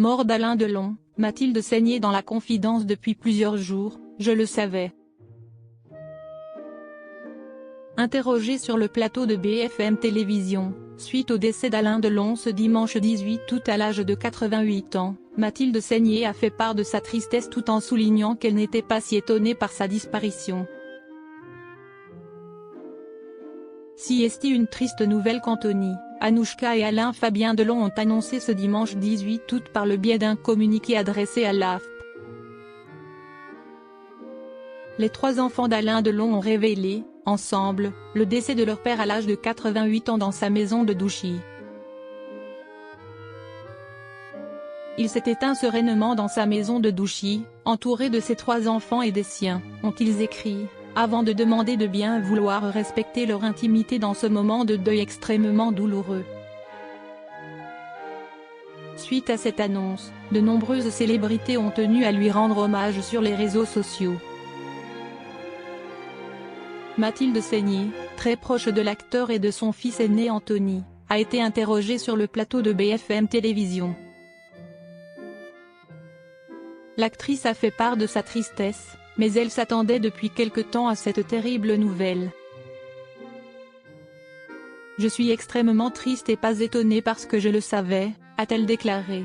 Mort d'Alain Delon, Mathilde saignait dans la confidence depuis plusieurs jours, je le savais. Interrogée sur le plateau de BFM Télévision, suite au décès d'Alain Delon ce dimanche 18 août à l'âge de 88 ans, Mathilde Seigné a fait part de sa tristesse tout en soulignant qu'elle n'était pas si étonnée par sa disparition. Si est une triste nouvelle qu'Anthony, Anouchka et Alain Fabien Delon ont annoncé ce dimanche 18 août par le biais d'un communiqué adressé à l'AFP. Les trois enfants d'Alain Delon ont révélé, ensemble, le décès de leur père à l'âge de 88 ans dans sa maison de Douchy. Il s'est éteint sereinement dans sa maison de Douchy, entouré de ses trois enfants et des siens, ont-ils écrit, avant de demander de bien vouloir respecter leur intimité dans ce moment de deuil extrêmement douloureux. Suite à cette annonce, de nombreuses célébrités ont tenu à lui rendre hommage sur les réseaux sociaux. Mathilde Seigné, très proche de l'acteur et de son fils aîné Anthony, a été interrogée sur le plateau de BFM Télévision. L'actrice a fait part de sa tristesse, mais elle s'attendait depuis quelque temps à cette terrible nouvelle. « Je suis extrêmement triste et pas étonnée parce que je le savais », a-t-elle déclaré.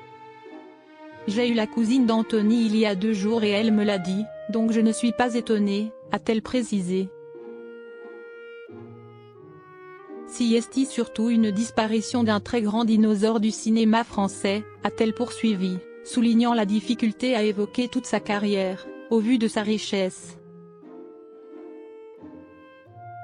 « J'ai eu la cousine d'Anthony il y a 2 jours et elle me l'a dit, donc je ne suis pas étonnée », a-t-elle précisé. Si est surtout une disparition d'un très grand dinosaure du cinéma français, a-t-elle poursuivi, soulignant la difficulté à évoquer toute sa carrière, au vu de sa richesse.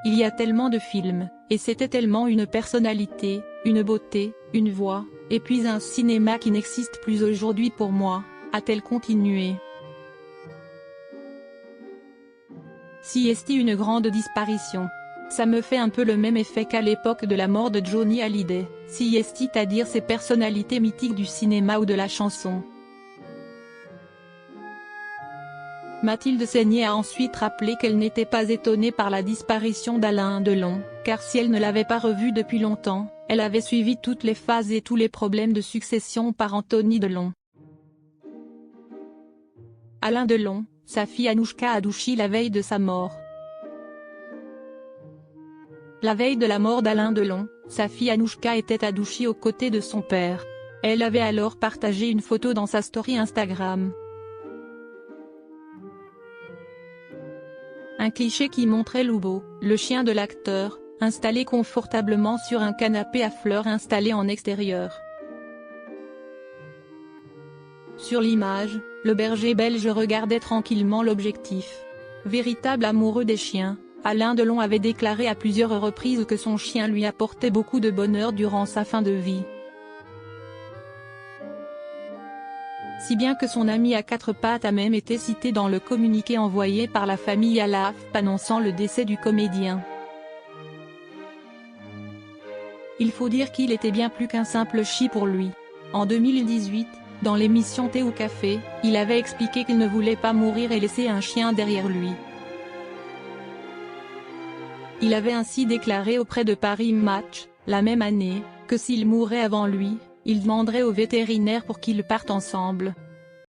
Il y a tellement de films, et c'était tellement une personnalité, une beauté, une voix, et puis un cinéma qui n'existe plus aujourd'hui pour moi, a-t-elle continué. Si est une grande disparition. Ça me fait un peu le même effet qu'à l'époque de la mort de Johnny Hallyday, si c'est-à-dire ces personnalités mythiques du cinéma ou de la chanson. Mathilde Seigné a ensuite rappelé qu'elle n'était pas étonnée par la disparition d'Alain Delon, car si elle ne l'avait pas revu depuis longtemps, elle avait suivi toutes les phases et tous les problèmes de succession par Anthony Delon. Alain Delon, sa fille Anouchka à Douchy la veille de sa mort. La veille de la mort d'Alain Delon, sa fille Anouchka était à Douchy aux côtés de son père. Elle avait alors partagé une photo dans sa story Instagram. Un cliché qui montrait Loubo, le chien de l'acteur, installé confortablement sur un canapé à fleurs installé en extérieur. Sur l'image, le berger belge regardait tranquillement l'objectif. Véritable amoureux des chiens, Alain Delon avait déclaré à plusieurs reprises que son chien lui apportait beaucoup de bonheur durant sa fin de vie. Si bien que son ami à 4 pattes a même été cité dans le communiqué envoyé par la famille à l'AFP annonçant le décès du comédien. Il faut dire qu'il était bien plus qu'un simple chien pour lui. En 2018, dans l'émission Thé ou Café, il avait expliqué qu'il ne voulait pas mourir et laisser un chien derrière lui. Il avait ainsi déclaré auprès de Paris Match, la même année, que s'il mourait avant lui, il demanderait au vétérinaire pour qu'ils partent ensemble.